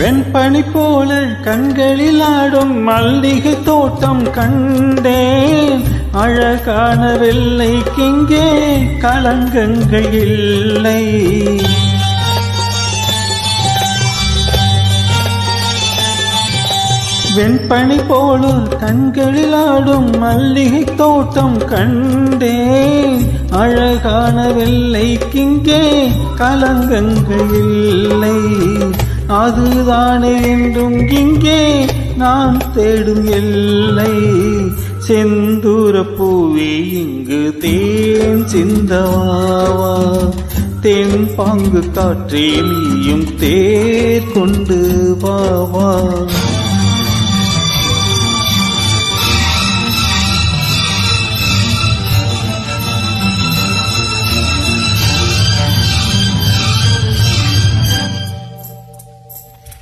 வெண்பனி போல கண்களில் ஆடும் மல்லிகை தோட்டம் கண்டேன். அழகான வெள்ளைக்கிங்கே களங்கங்கள் இல்லை. வெண்பனி போல கண்களில் ஆடும் மல்லிகை தோட்டம் கண்டேன். அழகான வெள்ளைக்கிங்கே களங்கங்கள் இல்லை. அதுதானே என்றும் இங்கே நான் தேடும் எல்லை. செந்தூர பூவே இங்கு தேன் சிந்தவாவா. தென் பாங்கு காற்றே நீயும் தேர் கொண்டு வாவா.